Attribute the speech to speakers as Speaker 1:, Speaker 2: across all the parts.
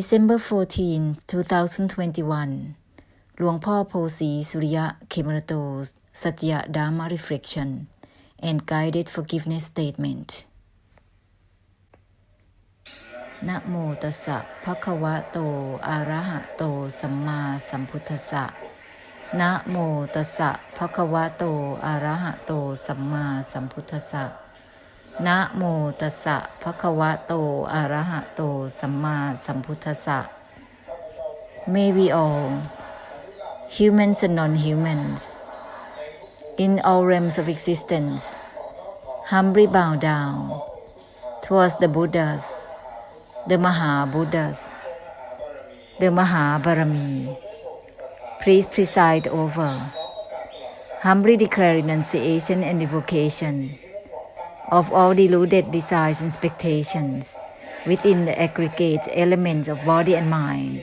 Speaker 1: December 14, 2021 หลวงพ่อโพสีสุริยะ Khemarato Satya Dharma Reflection and Guided Forgiveness Statement นะโมตัสสะภะคะวะโตอะระหะโตสัมมาสัมพุทธัสสะนะโมตัสสะภะคะวะโตอะระหะโตสัมมาสัมพุทธัสสะนะโมตัสสะภะคะวะโตอะระหะโตสัมมาสัมพุทธัสสะ May we all, humans and non-humans, in all realms of existence, humbly bow down towards the Buddhas, the Maha-Buddhas, the Mahabarami. Please preside over, humbly declare renunciation and evocation of all deluded desires and expectations within the aggregate elements of body and mind.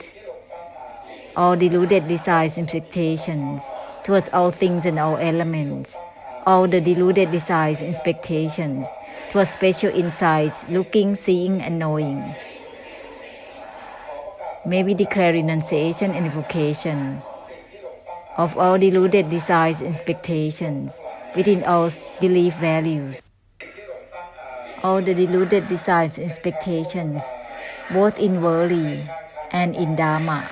Speaker 1: All deluded desires and expectations towards all things and all elements. All the deluded desires and expectations towards special insights, looking, seeing, and knowing. May we declare renunciation and evocation of all deluded desires and expectations within all belief values. All the deluded desires and expectations, both in worldly and in Dharma.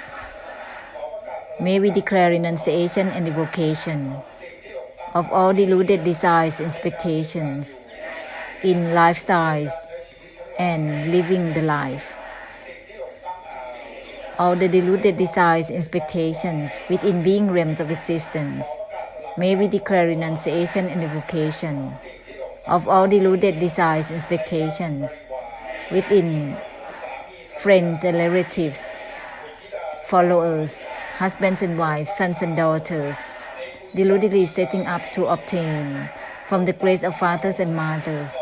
Speaker 1: May we declare renunciation and evocation of all deluded desires and expectations in lifestyles and living the life. All the deluded desires and expectations within being realms of existence. May we declare renunciation and evocation of all deluded desires and expectations within friends and relatives, followers, husbands and wives, sons and daughters, deludedly setting up to obtain from the grace of fathers and mothers,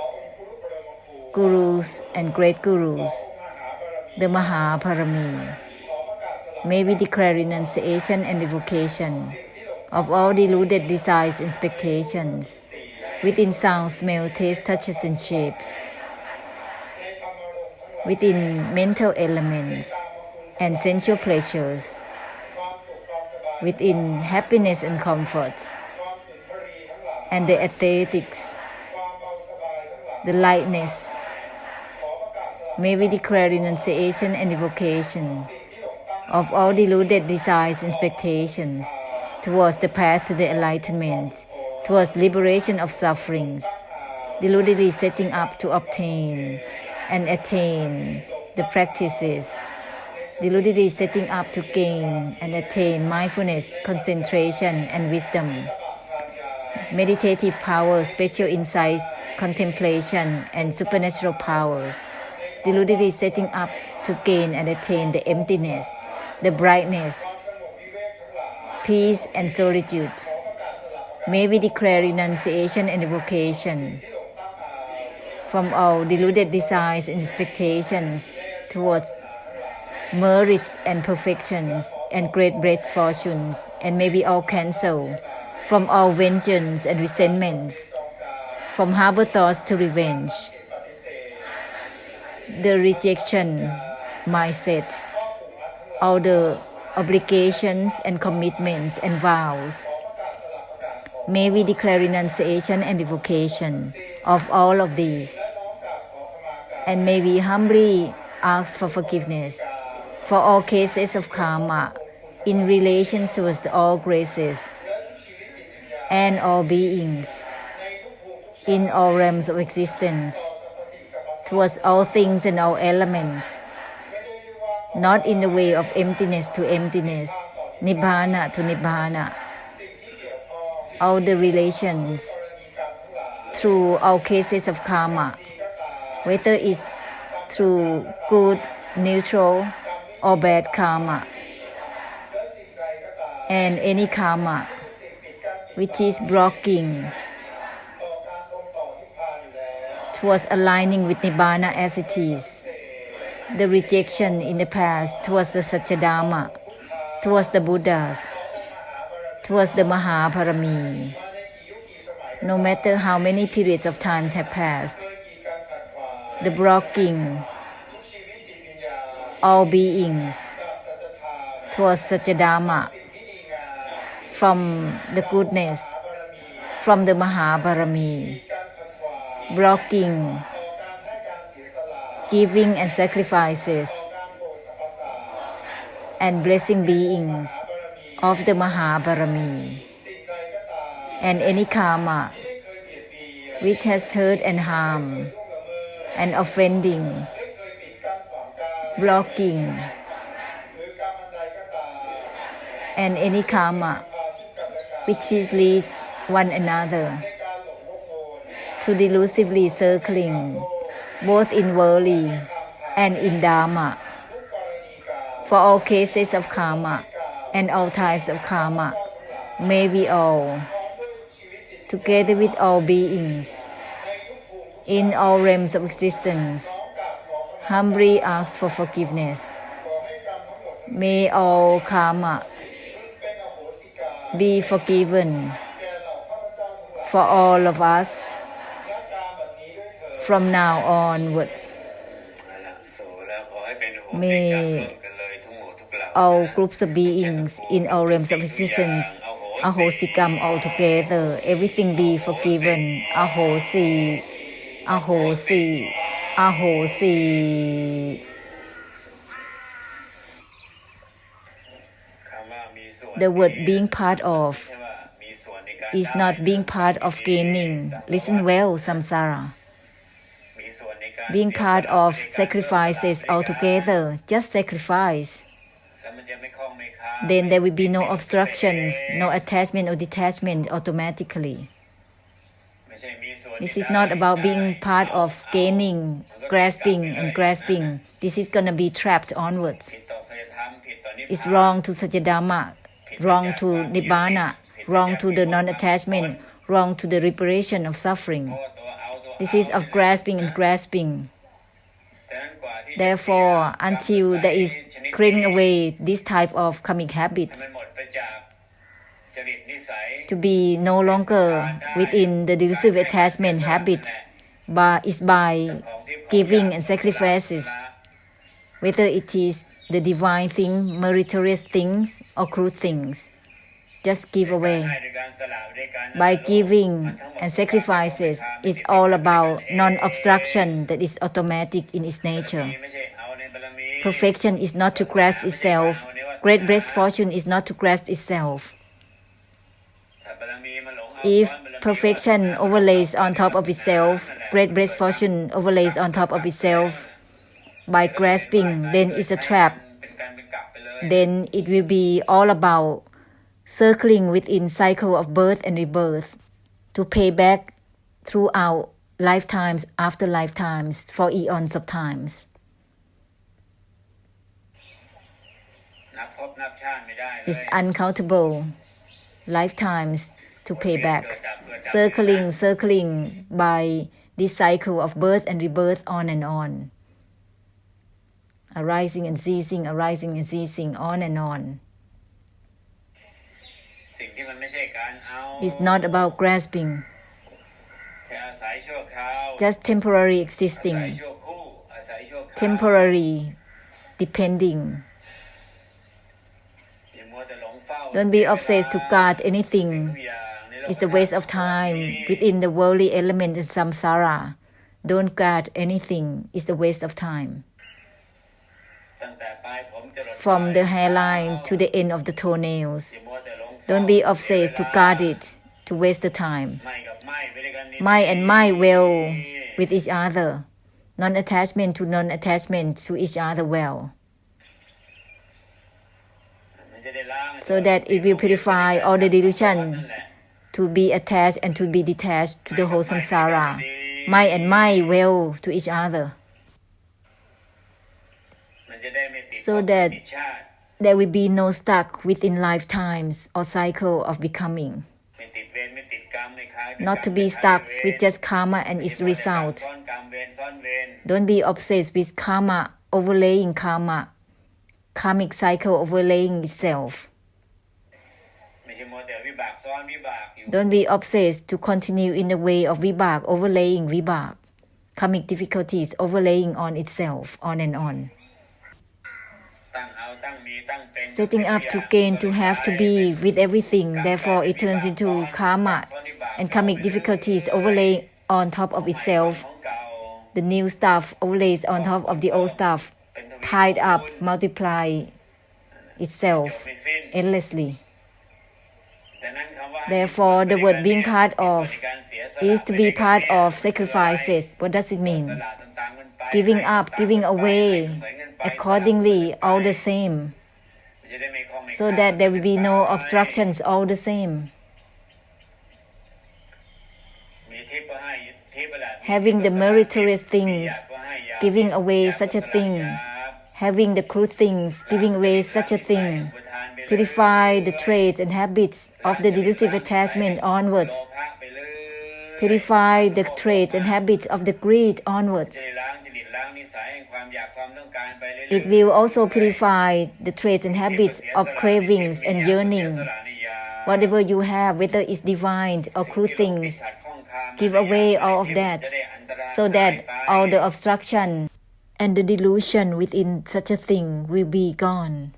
Speaker 1: gurus and great gurus, the Mahaparami. May we declare renunciation and evocation of all deluded desires and expectations within sound, smell, taste, touches, and shapes, within mental elements and sensual pleasures, within happiness and comforts, and the aesthetics, the lightness. May we declare renunciation and evocation of all deluded desires and expectations towards the path to the enlightenment, towards liberation of sufferings, deludedly setting up to obtain and attain the practices, deludedly setting up to gain and attain mindfulness, concentration, and wisdom, meditative power, special insights, contemplation, and supernatural powers, deludedly setting up to gain and attain the emptiness, the brightness, peace, and solitude. May we declare renunciation and evocation from all deluded desires and expectations towards merits and perfections and great blessed fortunes, and may we all cancel from all vengeance and resentments, from harbor thoughts to revenge, the rejection mindset, all the obligations and commitments and vows. May we declare renunciation and evocation of all of these, and may we humbly ask for forgiveness for all cases of karma in relation to all graces and all beings in all realms of existence, towards all things and all elements, not in the way of emptiness to emptiness, nibbana to nibbana. All the relations through all cases of karma, whether it's through good, neutral, or bad karma, and any karma which is blocking towards aligning with Nibbana as it is, the rejection in the past towards the Satya Dharma, towards the Buddhas, towards the Mahaparami. No matter how many periods of time have passed, the blocking all beings towards Satya Dharma from the goodness, from the Mahabarami, blocking, giving and sacrifices, and blessing beings of the Mahabarami, and any karma which has hurt and harmed and offending, blocking, and any karma which is leads one another to delusively circling both in worldly and in Dharma. For all cases of karma and all types of karma, may we all, together with all beings, in all realms of existence, humbly ask for forgiveness. May all karma be forgiven for all of us from now onwards. May all groups of beings in all realms of existence, ahosikam altogether, everything be forgiven. Ahosi, ahosi, ahosi. The word being part of is not being part of gaining. Listen well, samsara. Being part of sacrifices altogether, just sacrifice. Then there will be no obstructions, no attachment or detachment automatically. This is not about being part of gaining, grasping and grasping. This is going to be trapped onwards. It's wrong to Satya Dharma, wrong to Nibbana, wrong to the non-attachment, wrong to the reparation of suffering. This is of grasping and grasping. Therefore, until there is clearing away this type of karmic habits, to be no longer within the delusive attachment habits, but is by giving and sacrifices, whether it is the divine thing, meritorious things, or crude things. Just give away. By giving and sacrifices, it's all about non-obstruction that is automatic in its nature. Perfection is not to grasp itself. Great blessed fortune is not to grasp itself. If perfection overlays on top of itself, great blessed fortune overlays on top of itself, by grasping, then it's a trap. Then it will be all about circling within cycle of birth and rebirth to pay back throughout lifetimes after lifetimes for eons of times. It's uncountable lifetimes to pay back, circling by this cycle of birth and rebirth on and on. Arising and ceasing, on and on. It's not about grasping, just temporary existing, temporary depending. Don't be obsessed to guard anything. It's a waste of time within the worldly element in samsara. Don't guard anything. It's a waste of time. From the hairline to the end of the toenails. Don't be obsessed to guard it, to waste the time. My and my well with each other. Non-attachment to each other well. So that it will purify all the delusion to be attached and to be detached to the whole samsara. My and my well to each other. So that there will be no stuck within lifetimes or cycle of becoming. Not to be stuck with just karma and its result. Don't be obsessed with karma overlaying karma, karmic cycle overlaying itself. Don't be obsessed to continue in the way of vibhak overlaying vibhak, karmic difficulties overlaying on itself, on and on. setting up to gain to have to be with everything. Therefore, it turns into karma and karmic difficulties overlay on top of itself. The new stuff overlays on top of the old stuff, piled up, multiply itself endlessly. Therefore, the word being part of is to be part of sacrifices. What does it mean? Giving up, giving away, accordingly, all the same, so that there will be no obstructions, all the same. Having the meritorious things, giving away such a thing. Having the crude things, giving away such a thing. Purify the traits and habits of the delusive attachment onwards. Purify the traits and habits of the greed onwards. It will also purify the traits and habits of cravings and yearning. Whatever you have, whether it's divine or crude things, give away all of that, so that all the obstruction and the delusion within such a thing will be gone.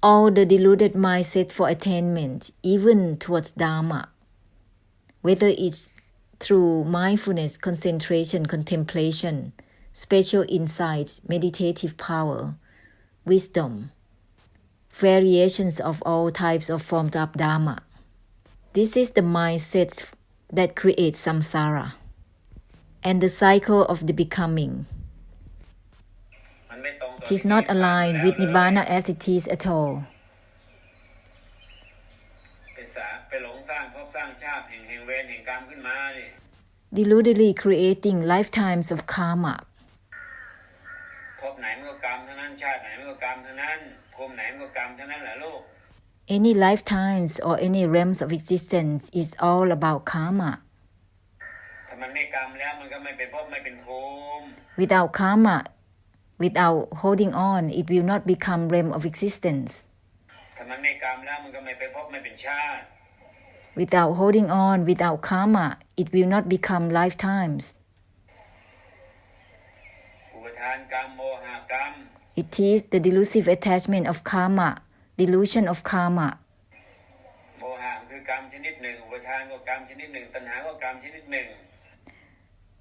Speaker 1: All the deluded mindset for attainment, even towards Dharma, whether it's through mindfulness, concentration, contemplation, spiritual insight, meditative power, wisdom, variations of all types of forms of Dharma. This is the mindset that creates samsara and the cycle of the becoming. It is not aligned with Nibbana as it is at all. Deludedly creating lifetimes of karma. Any lifetimes or any realms of existence is all about karma. Without karma, without holding on, it will not become realm of existence. Without holding on, without karma, it will not become lifetimes. It is the delusive attachment of karma, delusion of karma.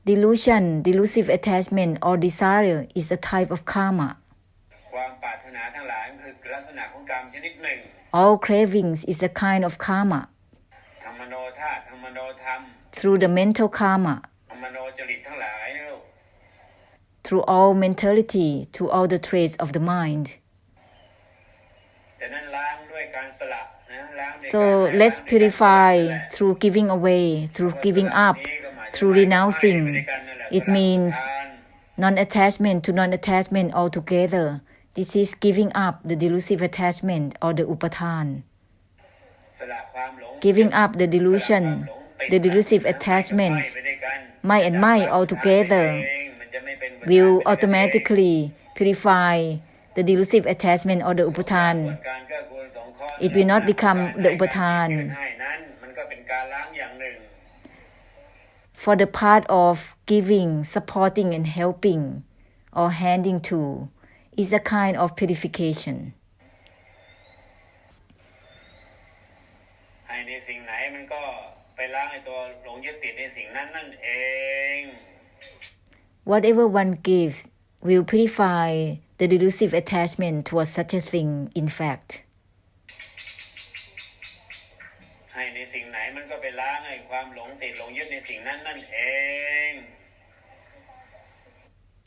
Speaker 1: Delusion, delusive attachment or desire is a type of karma. All cravings is a kind of karma. Through the mental karma, through all mentality, through all the traits of the mind. So let's purify through giving away, through giving up, through renouncing. It means non-attachment to non-attachment altogether. This is giving up the delusive attachment or the upathan. Giving up the delusion, the delusive attachment, my and my altogether, will automatically purify the delusive attachment or the upathan. It will not become the upathan. For the part of giving, supporting and helping or handing to is a kind of purification. Whatever one gives will purify the delusive attachment towards such a thing, in fact.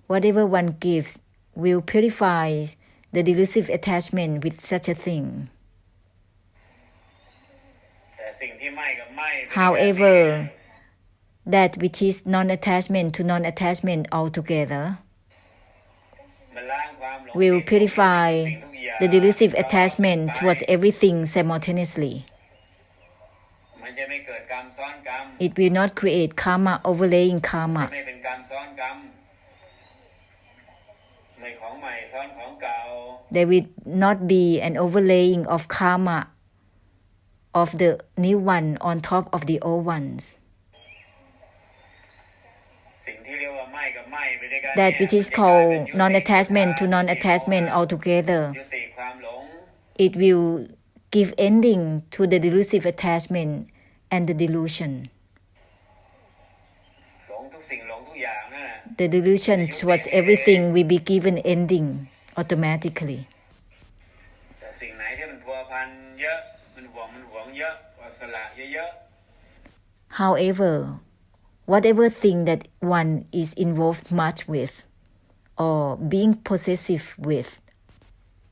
Speaker 1: Whatever one gives will purify the delusive attachment with such a thing. However, that which is non-attachment to non-attachment altogether will purify the delusive attachment towards everything simultaneously. It will not create karma overlaying karma. There will not be an overlaying of karma of the new one on top of the old ones. That which is called non-attachment to non-attachment altogether, it will give ending to the delusive attachment and the delusion. The delusion towards everything will be given ending automatically. However, whatever thing that one is involved much with or being possessive with,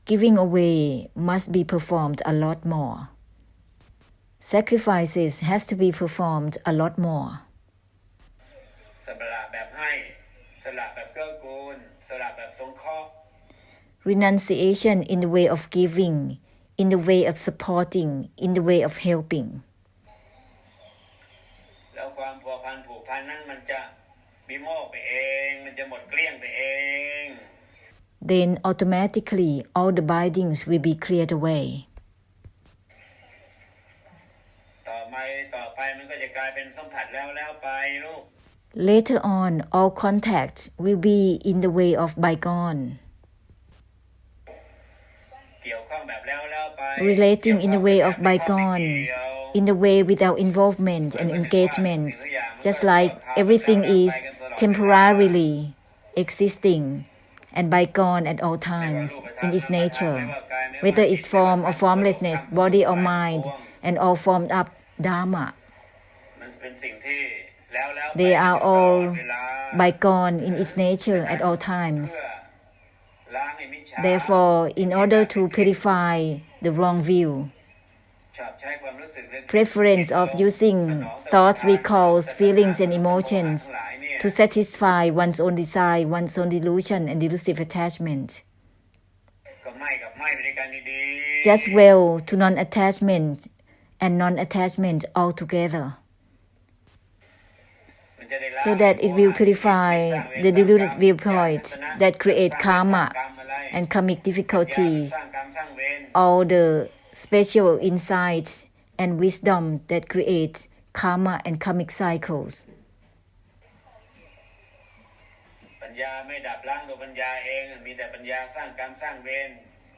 Speaker 1: giving away must be performed a lot more. Sacrifices has to be performed a lot more. Renunciation in the way of giving, in the way of supporting, in the way of helping. Then automatically all the bindings will be cleared away. Later on, all contacts will be in the way of bygone. Relating in the way of bygone, in the way without involvement and engagement, just like everything is temporarily existing and bygone at all times in its nature, whether it's form or formlessness, body or mind, and all formed up dharma. They are all bygone in its nature at all times. Therefore, in order to purify the wrong view, preference of using thoughts, recalls, feelings and emotions to satisfy one's own desire, one's own delusion and delusive attachment. Just well to non-attachment and non-attachment altogether, so that it will purify the deluded viewpoints that create karma and karmic difficulties, all the special insights and wisdom that create karma and karmic cycles.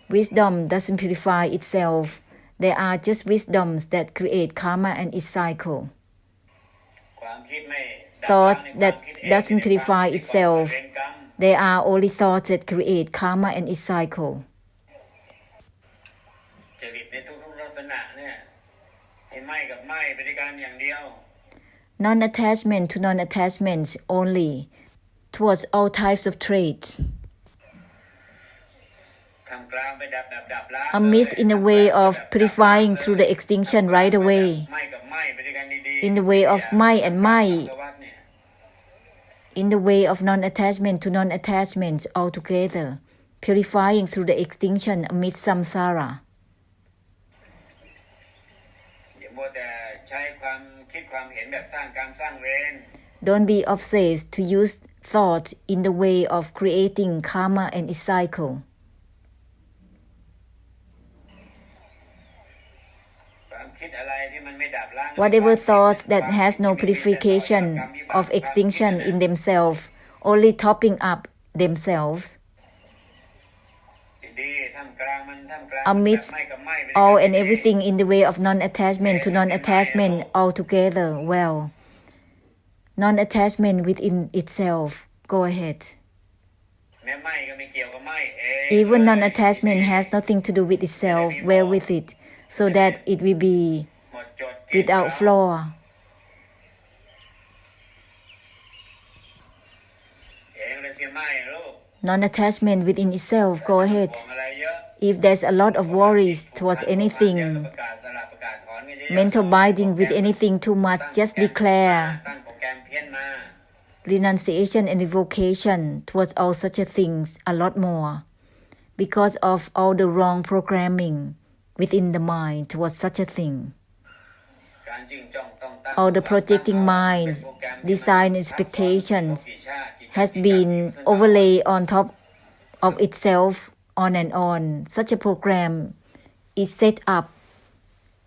Speaker 1: Wisdom doesn't purify itself. There are just wisdoms that create karma and its cycle. Thoughts that doesn't purify itself. There are only thoughts that create karma and its cycle. Non-attachment to non-attachment only towards all types of traits. Amidst in the way of purifying through the extinction right away. In the way of mai and mai. In the way of non-attachment to non-attachment altogether, purifying through the extinction amidst samsara. Don't be obsessed to use thought in the way of creating karma and its cycle. Whatever thoughts that has no purification of extinction in themselves, only topping up themselves, amidst all and everything in the way of non-attachment to non-attachment altogether, well, non-attachment within itself, go ahead. Even non-attachment has nothing to do with itself, well with it, so that it will be without flaw. Non-attachment within itself, go ahead. If there's a lot of worries towards anything, mental binding with anything too much, just declare renunciation and evocation towards all such a things a lot more, because of all the wrong programming within the mind towards such a thing. All the projecting minds, desire and expectations has been overlaid on top of itself on and on. Such a program is set up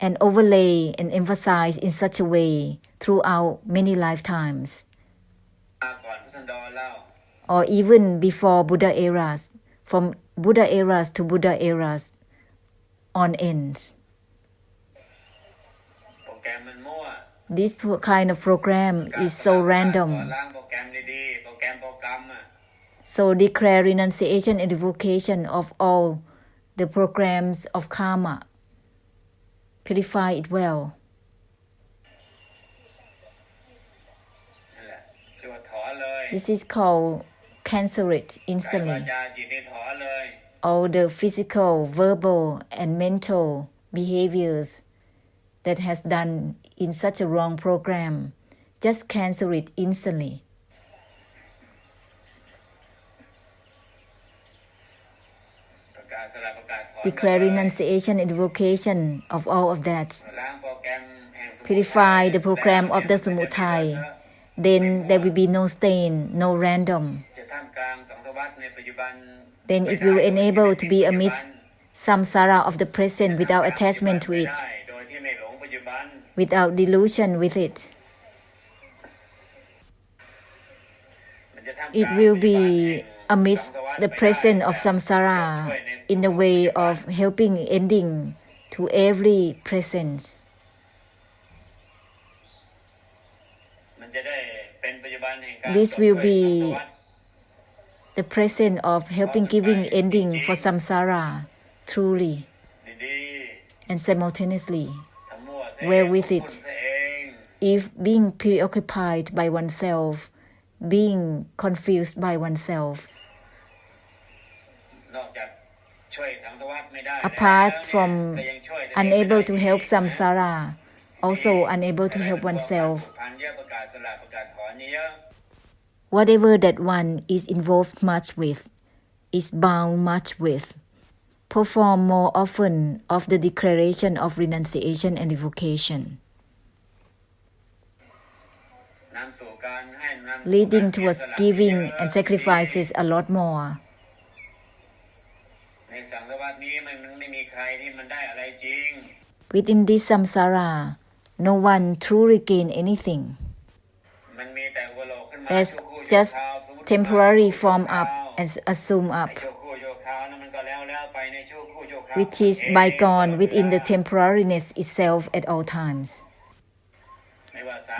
Speaker 1: and overlay and emphasized in such a way throughout many lifetimes, or even before Buddha eras, from Buddha eras to Buddha eras on ends. This kind of program is so random. So declare renunciation and revocation of all the programs of karma. Purify it well. This is called cancel it instantly. All the physical, verbal, and mental behaviors that has done in such a wrong program, just cancel it instantly. Declare renunciation and revocation of all of that. Purify the program of the samudaya. Then there will be no stain, no random. Then it will enable to be amidst samsara of the present without attachment to it, without delusion with it. It will be amidst the presence of samsara in the way of helping ending to every presence. This will be the presence of helping giving ending for samsara truly and simultaneously. Where with it, if being preoccupied by oneself, being confused by oneself, apart from unable to help samsara, also unable to help oneself, whatever that one is involved much with, is bound much with, perform more often of the declaration of renunciation and revocation, leading towards giving and sacrifices a lot more. Within this samsara, no one truly gains anything. There's just temporary form up and assume up, which is bygone within the temporariness itself at all times.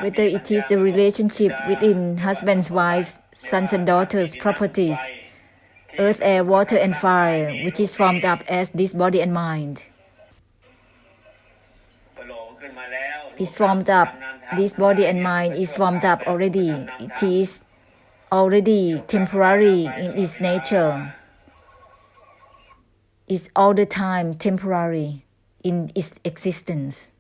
Speaker 1: Whether it is the relationship within husbands, wives, sons and daughters, properties, earth, air, water and fire, which is formed up as this body and mind, is formed up. This body and mind is formed up already. It is already temporary in its nature. It's all the time temporary in its existence.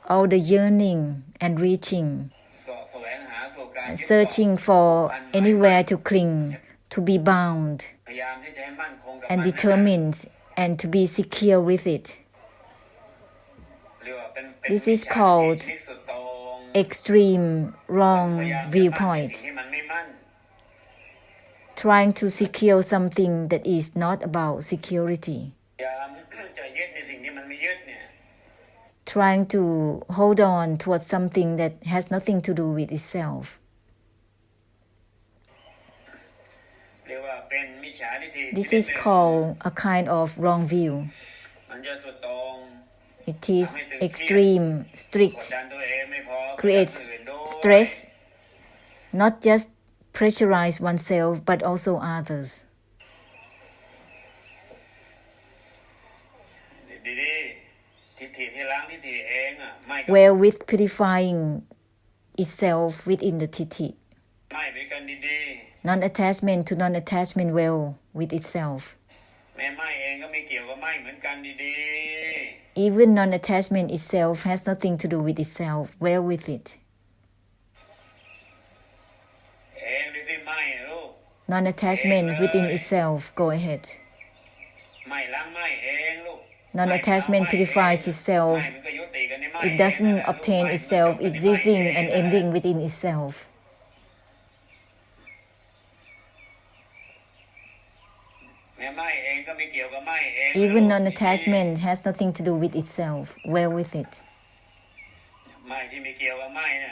Speaker 1: All the yearning and reaching, and searching for anywhere to cling, to be bound and determined and to be secure with it. This is called extreme wrong viewpoint. Trying to secure something that is not about security. Trying to hold on towards something that has nothing to do with itself. This is called a kind of wrong view. It is extreme, strict, creates stress, not just pressurize oneself but also others. Wherewith purifying itself within the titi. Non-attachment to non-attachment well with itself. Even non-attachment itself has nothing to do with itself, well with it. Non-attachment within itself, go ahead. Non-attachment purifies itself. It doesn't obtain itself, it's ceasing and ending within itself. Even non-attachment has nothing to do with itself. Wear with it.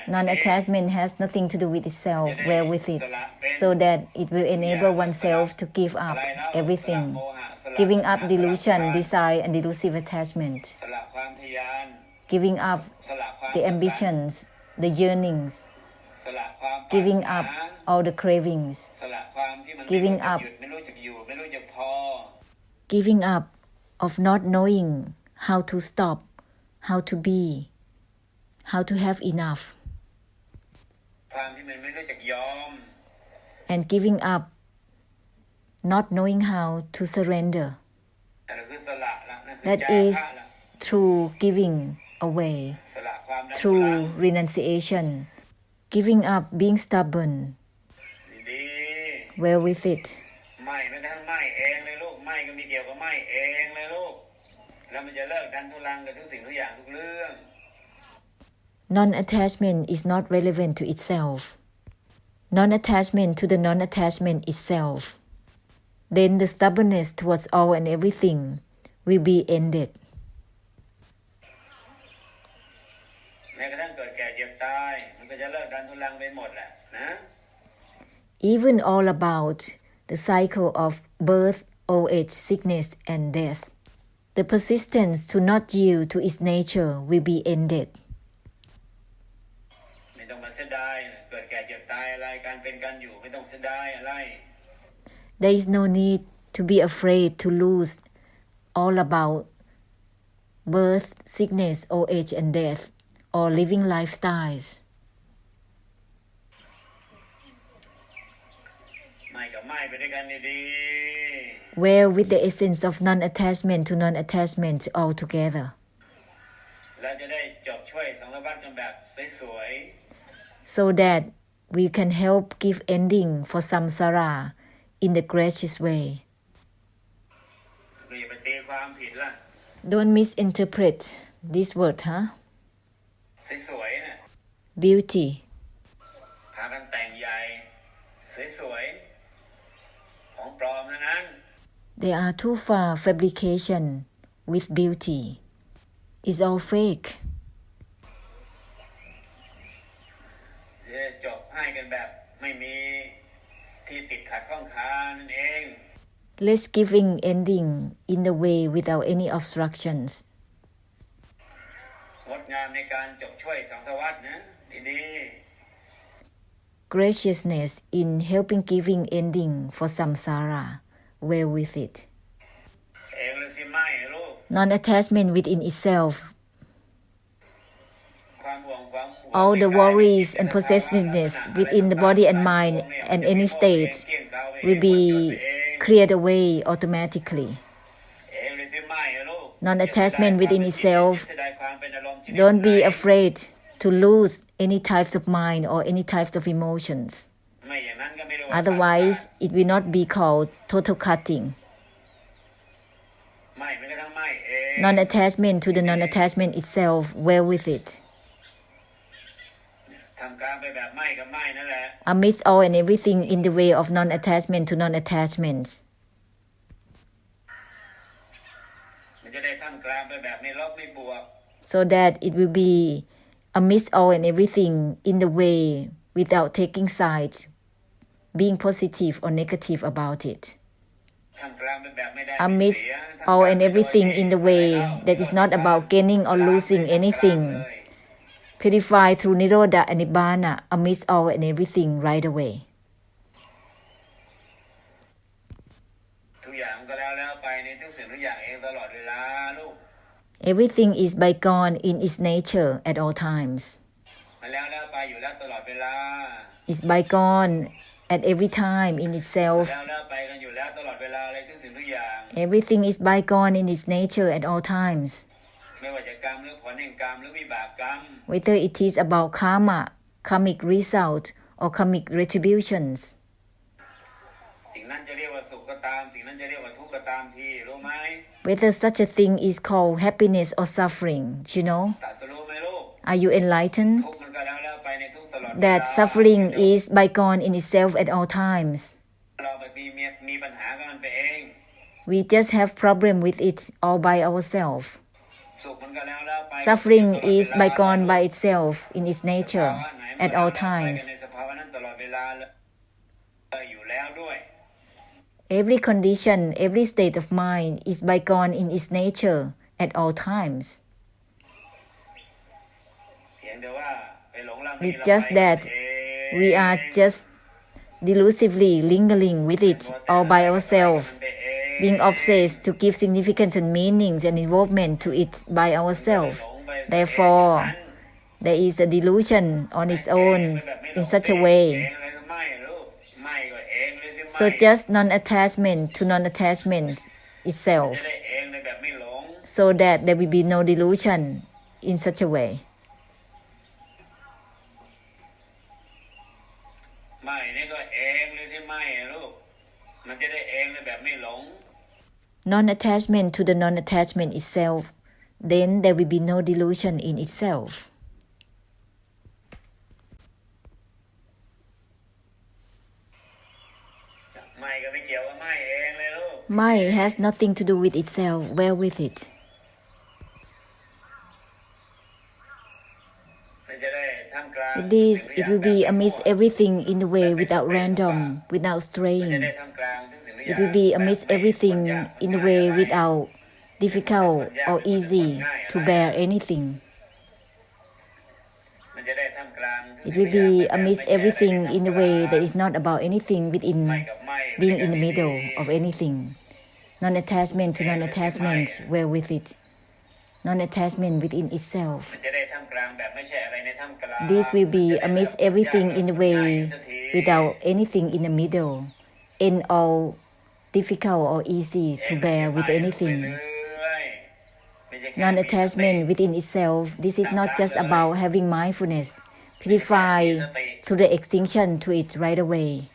Speaker 1: Non-attachment has nothing to do with itself. Wear with it, so that it will enable oneself to give up everything, giving up delusion, desire, and delusive attachment, giving up the ambitions, the yearnings, giving up all the cravings, giving up of not knowing how to stop, how to be, how to have enough, and giving up not knowing how to surrender. That is through giving away, through renunciation, giving up being stubborn. Wear with it. Non-attachment is not relevant to itself. Non-attachment to the non-attachment itself. Then the stubbornness towards all and everything will be ended. Even all about the cycle of birth, old age, sickness, and death, the persistence to not yield to its nature will be ended. There is no need to be afraid to lose all about birth, sickness, old age, and death, or living lifestyles. Where with the essence of non-attachment to non-attachment altogether, so that we can help give ending for samsara in the gracious way. Don't misinterpret this word, Beauty. They are too far fabrication with beauty. It's all fake. Let's giving ending in the way without any obstructions. Graciousness in helping giving ending for samsara. Wear with it. Non-attachment within itself. All the worries and possessiveness within the body and mind and any state will be cleared away automatically. Non-attachment within itself. Don't be afraid to lose any types of mind or any types of emotions. Otherwise, it will not be called total cutting. Non-attachment to the non-attachment itself. Wear with it. Amidst all and everything in the way of non-attachment to non-attachment. So that it will be amidst all and everything in the way without taking sides, being positive or negative about it. Amidst all and everything in the way that is not about gaining or losing anything. Purify through Nirodha and Nibbana amidst all and everything right away. Everything is bygone in its nature at all times. It's bygone at every time in itself. Everything is bygone in its nature at all times. Whether it is about karma, karmic result, or karmic retributions. Whether such a thing is called happiness or suffering, you know? Are you enlightened? That suffering is bygone in itself at all times. We just have problem with it all by ourselves. Suffering is bygone by itself in its nature at all times. Every condition, every state of mind is bygone in its nature at all times. It's just that we are just delusively lingering with it all by ourselves, being obsessed to give significance and meanings and involvement to it by ourselves. Therefore, there is a delusion on its own in such a way. So just non-attachment to non-attachment itself, so that there will be no delusion in such a way. Non-attachment to the non-attachment itself, then there will be no delusion in itself. Mind has nothing to do with itself, well with it. With this, it will be amidst everything in the way without random, without straying. It will be amidst everything in the way without difficult or easy to bear anything. It will be amidst everything in the way that is not about anything within being in the middle of anything. Non-attachment to non-attachment, well with it. Non-attachment within itself. This will be amidst everything in the way without anything in the middle, in all difficult or easy to bear with anything. Non-attachment within itself, this is not just about having mindfulness, purify through the extinction to it right away.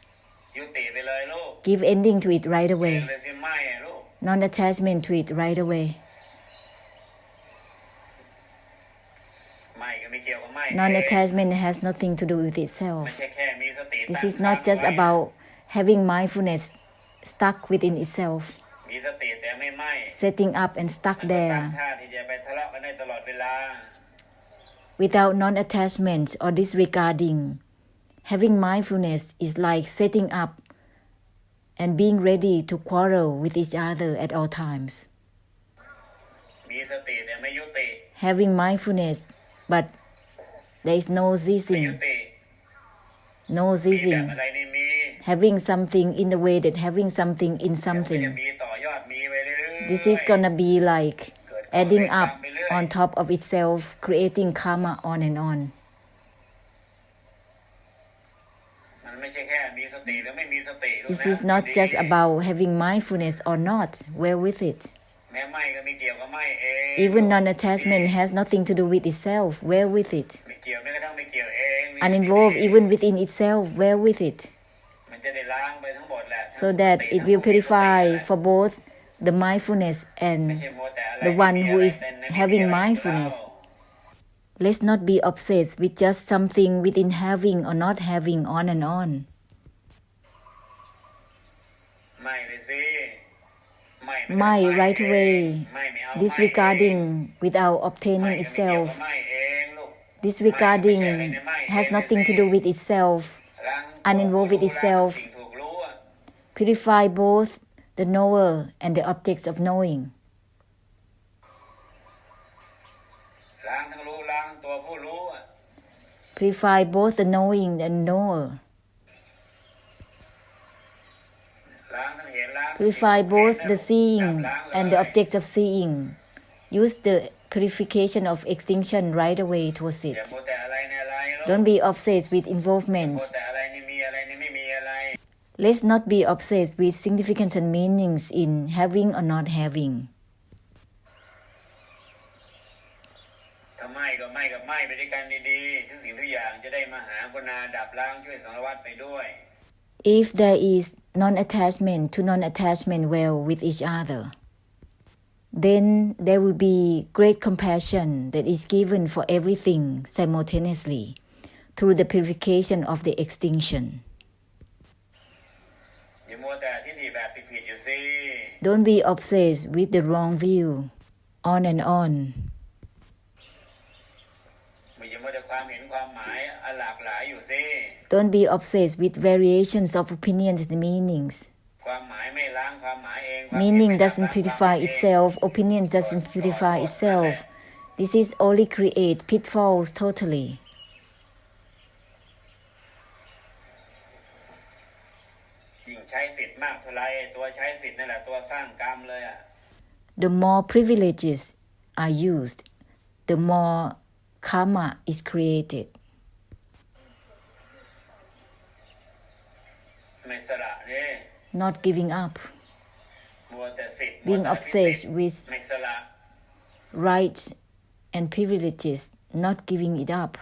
Speaker 1: Give ending to it right away. Non-attachment to it right away. Non-attachment has nothing to do with itself. This is not just about having mindfulness stuck within itself, setting up and stuck there. Without non-attachment or disregarding, having mindfulness is like setting up and being ready to quarrel with each other at all times. Having mindfulness, but there is no ceasing. No ceasing. Having something in the way that having something in something. This is gonna be like adding up on top of itself, creating karma on and on. This is not just about having mindfulness or not, well with it. Even non-attachment has nothing to do with itself, well with it. Uninvolved even within itself, well with it. So that it will purify for both the mindfulness and the one who is having mindfulness. Let's not be obsessed with just something within having or not having on and on. Mind right away, disregarding without obtaining itself. Disregarding has nothing to do with itself, uninvolved with itself. Purify both the knower and the objects of knowing. Purify both the knowing and knower. Purify both the seeing and the objects of seeing. Use the purification of extinction right away towards it. Don't be obsessed with involvement. Let's not be obsessed with significance and meanings in having or not having. If there is non-attachment to non-attachment well with each other, then there will be great compassion that is given for everything simultaneously through the purification of the extinction. Don't be obsessed with the wrong view. On and on. Don't be obsessed with variations of opinions and meanings. Meaning doesn't purify itself, opinion doesn't purify itself. This is only create pitfalls totally. The more privileges are used, the more karma is created. Not giving up. Being obsessed with rights and privileges, not giving it up.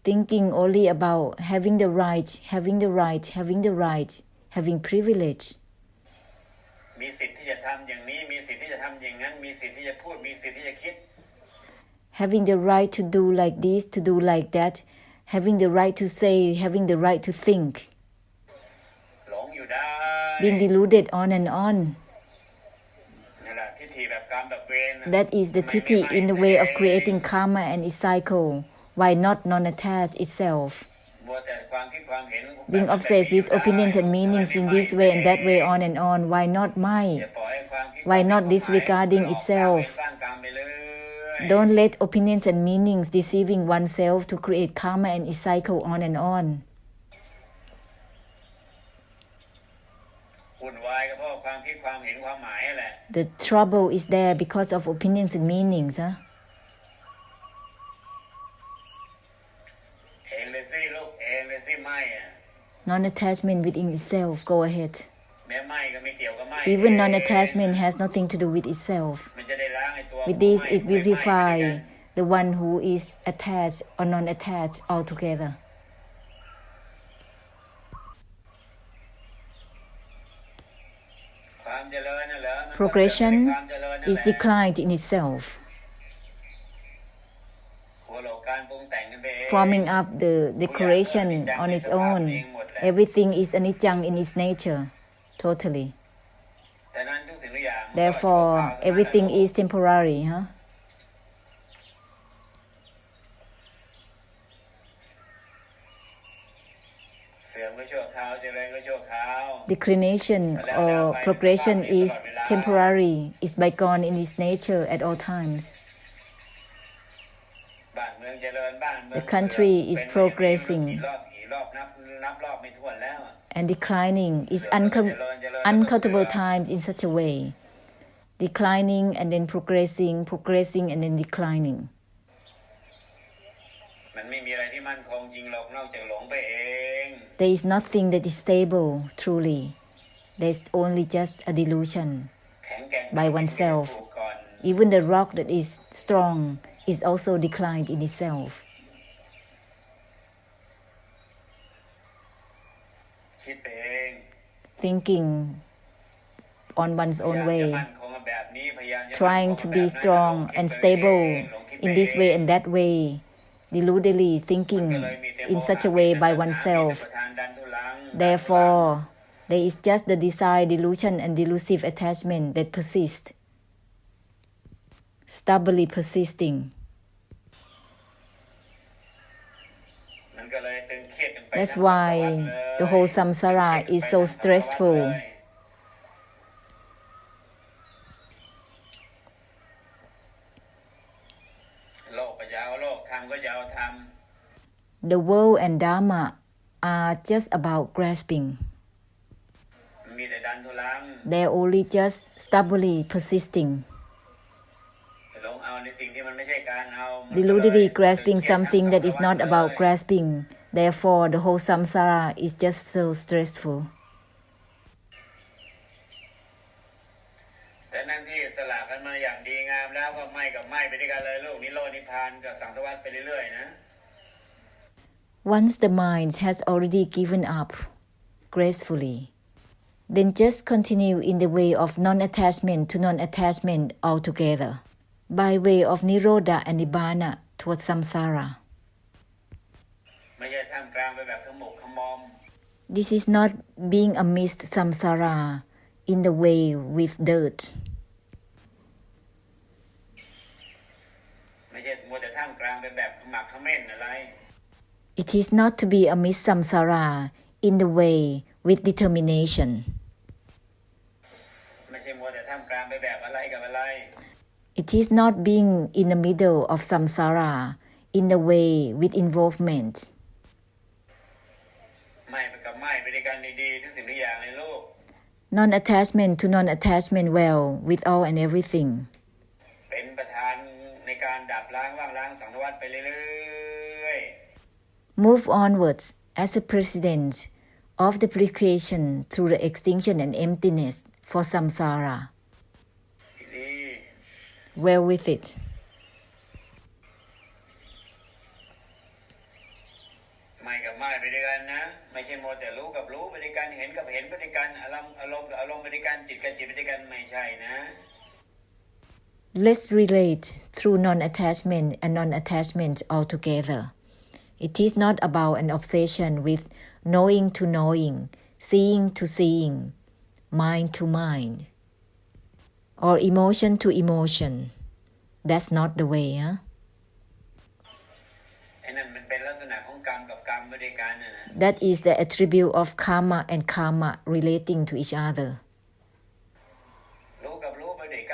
Speaker 1: Thinking only about having the right, having the right, having the right, having privilege. Having the right to do like this, to do like that, having the right to say, having the right to think. Being deluded on and on. That is the titi in the way of creating karma and its cycle. Why not non-attached itself? Being obsessed with opinions and meanings in this way and that way, on and on. Why not my? Why not disregarding itself? Don't let opinions and meanings deceiving oneself to create karma and its cycle on and on. The trouble is there because of opinions and meanings. Non-attachment within itself, go ahead. Even non-attachment has nothing to do with itself. With this, it will purify the one who is attached or non-attached altogether. Progression is declined in itself. Forming up the decoration on its own. Everything is anicca in its nature, totally. Therefore, everything is temporary. Declination or progression is temporary, is bygone in its nature at all times. The country is progressing and declining is uncountable times in such a way. Declining and then progressing, progressing and then declining. There is nothing that is stable, truly. There is only just a delusion by oneself. Even the rock that is strong is also declined in itself. Thinking on one's own way, trying to be strong and stable in this way and that way, deludedly thinking in such a way by oneself. Therefore, there is just the desire, delusion, and delusive attachment that persist, stubbornly persisting. That's why the whole samsara is so stressful. The world and Dharma are just about grasping. They're only just stubbornly persisting. Deludedly grasping something that is not about grasping. Therefore, the whole samsara is just so stressful. Once the mind has already given up gracefully, then just continue in the way of non-attachment to non-attachment altogether, by way of nirodha and nibbana towards samsara. This is not being amidst samsara in the way with dirt. It is not to be amidst samsara in the way with determination. It is not being in the middle of samsara in the way with involvement. Non-attachment to non-attachment well with all and everything. Move onwards as a president of the purification through the extinction and emptiness for samsara. Well with it. Let's relate through non-attachment and non-attachment altogether. It is not about an obsession with knowing to knowing, seeing to seeing, mind to mind, or emotion to emotion. That's not the way, huh? That is the attribute of karma and karma relating to each other.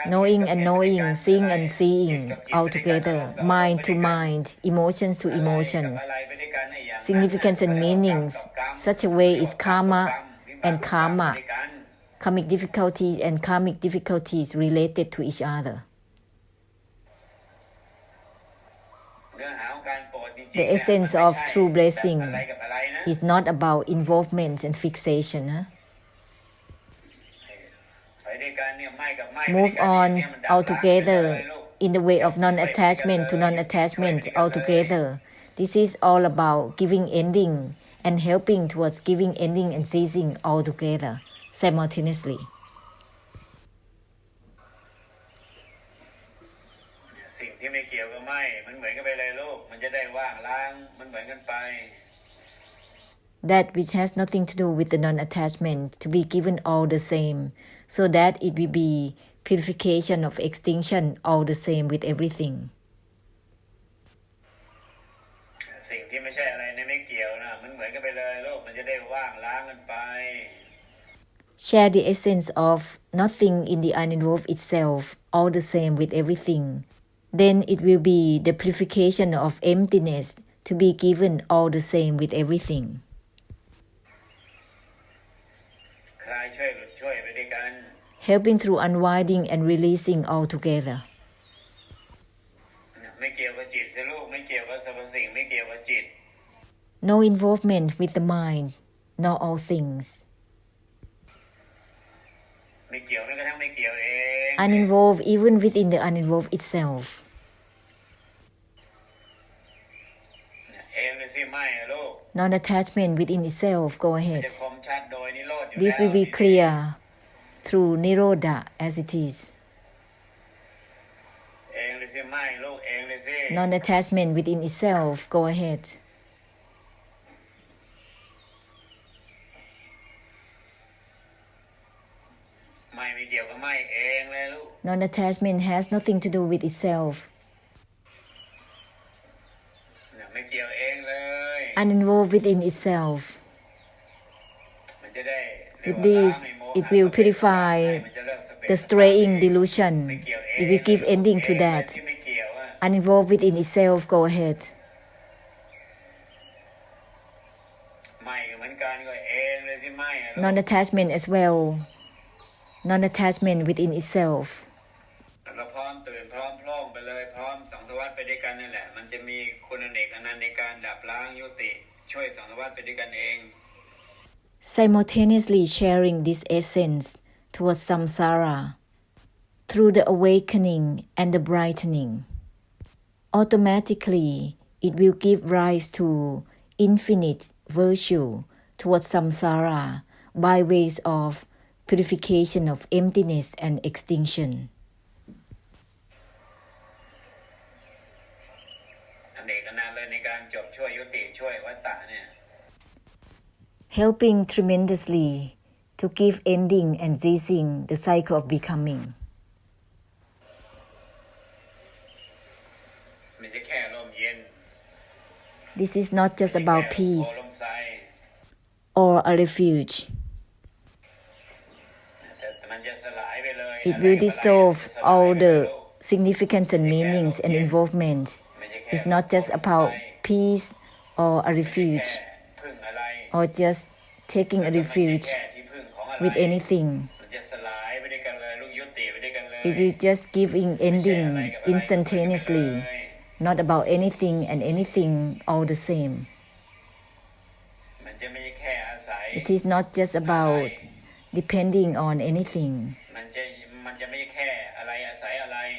Speaker 1: Knowing and knowing, seeing and seeing, altogether, mind to mind, emotions to emotions, significance and meanings. Such a way is karma and karma, karmic difficulties and karmic difficulties related to each other. The essence of true blessing is not about involvement and fixation. Huh? Move on altogether in the way of non-attachment to non-attachment altogether. This is all about giving ending and helping towards giving ending and ceasing altogether simultaneously. That which has nothing to do with the non-attachment to be given all the same, so that it will be purification of extinction all the same with everything. Share the essence of nothing in the uninvolved itself all the same with everything. Then it will be the purification of emptiness to be given all the same with everything. Helping through unwinding and releasing altogether. No involvement with the mind, nor all things. Uninvolved even within the uninvolved itself. Non-attachment within itself, go ahead. This will be clear through Nirodha as it is. Non-attachment within itself, go ahead. Non-attachment has nothing to do with itself. Uninvolved within itself. With this, it will purify the straying delusion. It will give ending to that. Uninvolved within itself, go ahead. Non-attachment as well. Non-attachment within itself. Simultaneously sharing this essence towards samsara through the awakening and the brightening. Automatically, it will give rise to infinite virtue towards samsara by ways of purification of emptiness and extinction. helping tremendously to give ending and ceasing the cycle of becoming. This is not just about peace or a refuge. It will dissolve all the significance and meanings and involvements. It's not just about peace or a refuge or just taking a refuge with anything. It will just give an ending instantaneously, not about anything and anything all the same. It is not just about depending on anything.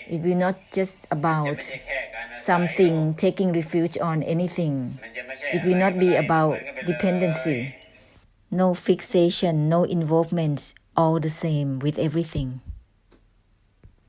Speaker 1: It will not just about something taking refuge on anything. It will not be about dependency. No fixation, no involvement, all the same with everything.